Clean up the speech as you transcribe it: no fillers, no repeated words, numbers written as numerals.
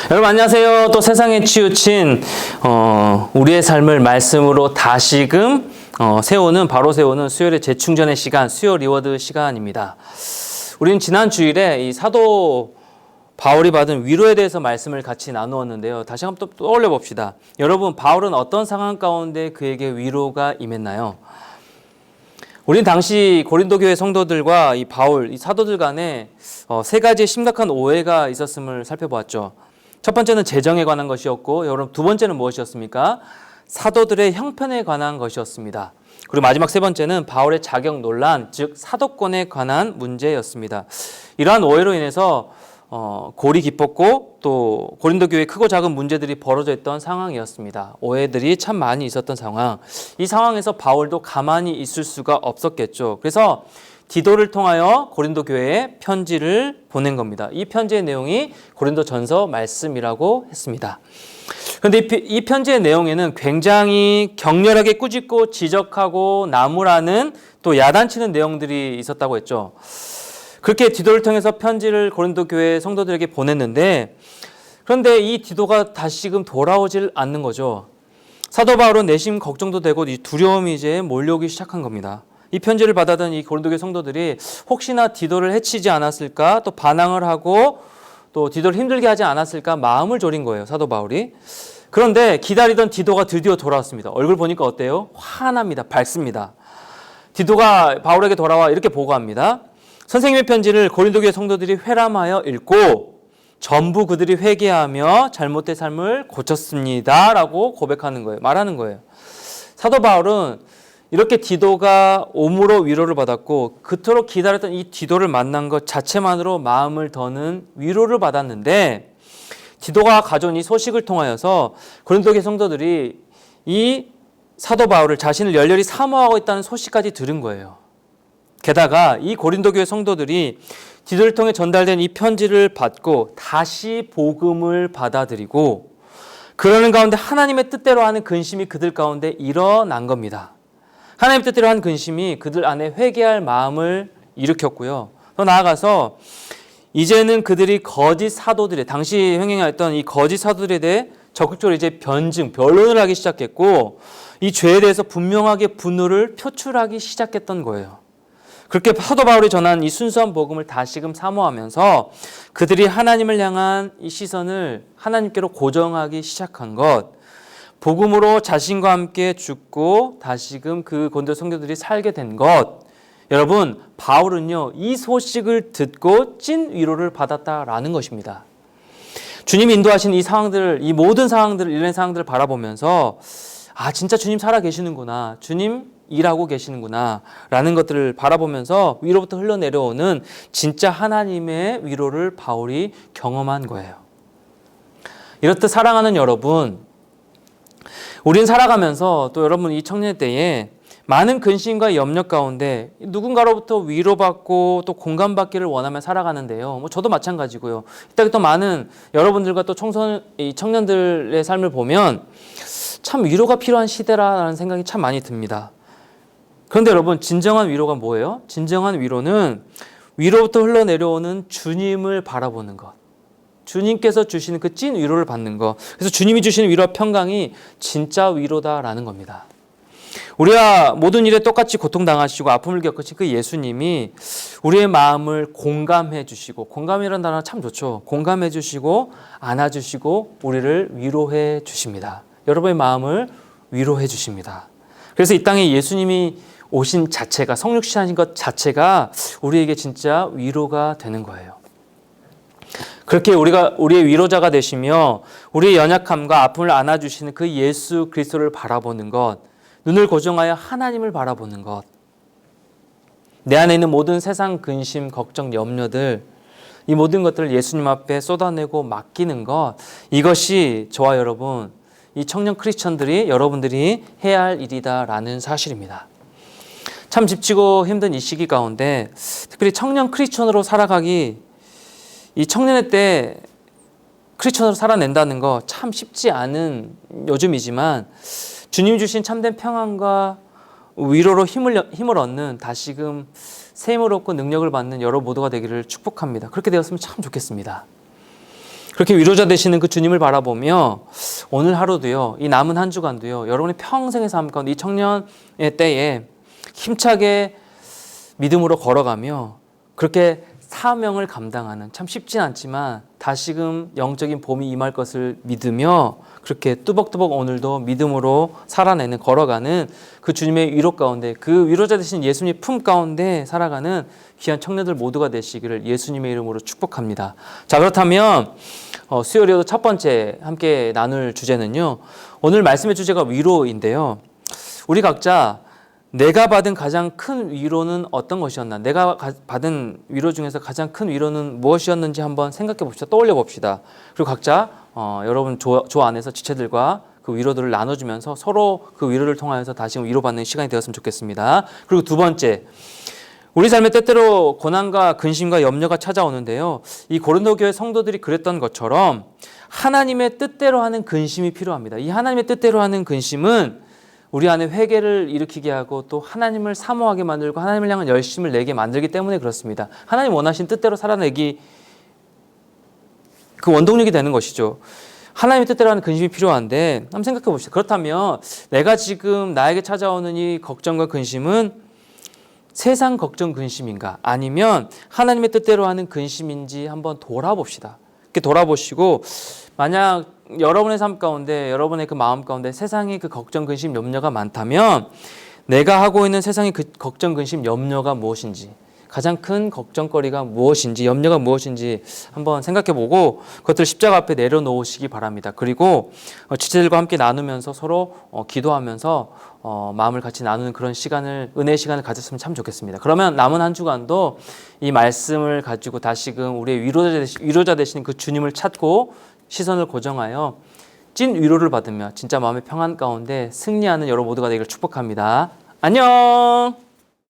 여러분 안녕하세요. 또 세상에 치우친 우리의 삶을 말씀으로 다시금 바로 세우는 수요일의 재충전의 시간, 수요 리워드 시간입니다. 우리는 지난 주일에 이 사도 바울이 받은 위로에 대해서 말씀을 같이 나누었는데요. 다시 한번 또 떠올려 봅시다. 여러분, 바울은 어떤 상황 가운데 그에게 위로가 임했나요? 우리는 당시 고린도 교회 성도들과 이 바울, 이 사도들 간에 세 가지의 심각한 오해가 있었음을 살펴보았죠. 첫 번째는 재정에 관한 것이었고, 여러분 두 번째는 무엇이었습니까? 사도들의 형편에 관한 것이었습니다. 그리고 마지막 세 번째는 바울의 자격 논란, 즉 사도권에 관한 문제였습니다. 이러한 오해로 인해서 골이 깊었고 또 고린도 교회에 크고 작은 문제들이 벌어져 있던 상황이었습니다. 오해들이 참 많이 있었던 상황. 이 상황에서 바울도 가만히 있을 수가 없었겠죠. 그래서 디도를 통하여 고린도 교회에 편지를 보낸 겁니다. 이 편지의 내용이 고린도전서 말씀이라고 했습니다. 그런데 이 편지의 내용에는 굉장히 격렬하게 꾸짖고 지적하고 나무라는 또 야단치는 내용들이 있었다고 했죠. 그렇게 디도를 통해서 편지를 고린도 교회 성도들에게 보냈는데, 그런데 이 디도가 다시금 돌아오질 않는 거죠. 사도 바울은 내심 걱정도 되고 이 두려움이 이제 몰려오기 시작한 겁니다. 이 편지를 받아든 이 고린도 교회 성도들이 혹시나 디도를 해치지 않았을까, 또 반항을 하고 또 디도를 힘들게 하지 않았을까 마음을 졸인 거예요, 사도 바울이. 그런데 기다리던 디도가 드디어 돌아왔습니다. 얼굴 보니까 어때요? 환합니다. 밝습니다. 디도가 바울에게 돌아와 이렇게 보고합니다. 선생님의 편지를 고린도 교회 성도들이 회람하여 읽고 전부 그들이 회개하며 잘못된 삶을 고쳤습니다 라고 고백하는 거예요. 말하는 거예요. 사도 바울은 이렇게 디도가 오므로 위로를 받았고 그토록 기다렸던 이 디도를 만난 것 자체만으로 마음을 더는 위로를 받았는데, 디도가 가져온 이 소식을 통하여서 고린도 교회 성도들이 이 사도 바울을 자신을 열렬히 사모하고 있다는 소식까지 들은 거예요. 게다가 이 고린도 교회 성도들이 디도를 통해 전달된 이 편지를 받고 다시 복음을 받아들이고 그러는 가운데 하나님의 뜻대로 하는 근심이 그들 가운데 일어난 겁니다. 하나님의 뜻대로 한 근심이 그들 안에 회개할 마음을 일으켰고요. 더 나아가서 이제는 그들이 거짓 사도들에, 당시 행행했던 이 거짓 사도들에 대해 적극적으로 이제 변론을 하기 시작했고, 이 죄에 대해서 분명하게 분노를 표출하기 시작했던 거예요. 그렇게 사도 바울이 전한 이 순수한 복음을 다시금 사모하면서 그들이 하나님을 향한 이 시선을 하나님께로 고정하기 시작한 것, 복음으로 자신과 함께 죽고 다시금 그 고린도 성도들이 살게 된 것, 여러분, 바울은요 이 소식을 듣고 찐 위로를 받았다라는 것입니다. 주님이 인도하신 이 상황들을, 이 모든 상황들을, 이런 상황들을 바라보면서 진짜 주님 살아 계시는구나, 주님 일하고 계시는구나 라는 것들을 바라보면서 위로부터 흘러내려오는 진짜 하나님의 위로를 바울이 경험한 거예요. 이렇듯 사랑하는 여러분, 우린 살아가면서 또 여러분 이 청년 때에 많은 근심과 염려 가운데 누군가로부터 위로받고 또 공감받기를 원하며 살아가는데요. 저도 마찬가지고요. 이따가 또 많은 여러분들과 또 청년들의 삶을 보면 참 위로가 필요한 시대라는 생각이 참 많이 듭니다. 그런데 여러분, 진정한 위로가 뭐예요? 진정한 위로는 위로부터 흘러내려오는 주님을 바라보는 것. 주님께서 주시는 그 찐 위로를 받는 것. 그래서 주님이 주시는 위로와 평강이 진짜 위로다라는 겁니다. 우리가 모든 일에 똑같이 고통당하시고 아픔을 겪으신 그 예수님이 우리의 마음을 공감해 주시고, 공감이라는 단어 참 좋죠. 공감해 주시고 안아주시고 우리를 위로해 주십니다. 여러분의 마음을 위로해 주십니다. 그래서 이 땅에 예수님이 오신 자체가, 성육신하신 것 자체가 우리에게 진짜 위로가 되는 거예요. 그렇게 우리의 위로자가 되시며 우리의 연약함과 아픔을 안아주시는 그 예수 그리스도를 바라보는 것, 눈을 고정하여 하나님을 바라보는 것, 내 안에 있는 모든 세상 근심, 걱정, 염려들, 이 모든 것들을 예수님 앞에 쏟아내고 맡기는 것, 이것이 저와 여러분, 이 청년 크리스천들이, 여러분들이 해야 할 일이다라는 사실입니다. 참 지치고 힘든 이 시기 가운데 특별히 청년 크리스천으로 살아가기, 이 청년의 때 크리스천으로 살아낸다는 거 참 쉽지 않은 요즘이지만 주님이 주신 참된 평안과 위로로 힘을 얻는 다시금 새 힘을 얻고 능력을 받는 여러분 모두가 되기를 축복합니다. 그렇게 되었으면 참 좋겠습니다. 그렇게 위로자 되시는 그 주님을 바라보며 오늘 하루도요, 이 남은 한 주간도요, 여러분의 평생의 삶 가운데 이 청년의 때에 힘차게 믿음으로 걸어가며 그렇게 사명을 감당하는, 참 쉽진 않지만 다시금 영적인 봄이 임할 것을 믿으며 그렇게 뚜벅뚜벅 오늘도 믿음으로 살아내는, 걸어가는 그 주님의 위로 가운데, 그 위로자 되신 예수님 품 가운데 살아가는 귀한 청년들 모두가 되시기를 예수님의 이름으로 축복합니다. 자, 그렇다면 수요일에도 첫 번째 함께 나눌 주제는요, 오늘 말씀의 주제가 위로인데요, 우리 각자 내가 받은 가장 큰 위로는 어떤 것이었나? 내가 받은 위로 중에서 가장 큰 위로는 무엇이었는지 한번 생각해 봅시다. 떠올려 봅시다. 그리고 각자 여러분 조 안에서 지체들과 그 위로들을 나눠주면서 서로 그 위로를 통하여서 다시 위로받는 시간이 되었으면 좋겠습니다. 그리고 두 번째, 우리 삶에 때때로 고난과 근심과 염려가 찾아오는데요, 이 고린도 교회 성도들이 그랬던 것처럼 하나님의 뜻대로 하는 근심이 필요합니다. 이 하나님의 뜻대로 하는 근심은 우리 안에 회개를 일으키게 하고 또 하나님을 사모하게 만들고 하나님을 향한 열심을 내게 만들기 때문에 그렇습니다. 하나님 원하신 뜻대로 살아내기, 그 원동력이 되는 것이죠. 하나님의 뜻대로 하는 근심이 필요한데 한번 생각해 봅시다. 그렇다면 내가 지금 나에게 찾아오는 이 걱정과 근심은 세상 걱정 근심인가? 아니면 하나님의 뜻대로 하는 근심인지 한번 돌아봅시다. 이렇게 돌아보시고, 만약 여러분의 삶 가운데, 여러분의 그 마음 가운데 세상의 그 걱정, 근심, 염려가 많다면 내가 하고 있는 세상의 그 걱정, 근심, 염려가 무엇인지, 가장 큰 걱정거리가 무엇인지, 염려가 무엇인지 한번 생각해보고 그것들을 십자가 앞에 내려놓으시기 바랍니다. 그리고 지체들과 함께 나누면서 서로 기도하면서 마음을 같이 나누는 그런 시간을, 은혜의 시간을 가졌으면 참 좋겠습니다. 그러면 남은 한 주간도 이 말씀을 가지고 다시금 우리의 위로자 되시는 그 주님을 찾고 시선을 고정하여 찐 위로를 받으며 진짜 마음의 평안 가운데 승리하는 여러분 모두가 되기를 축복합니다. 안녕.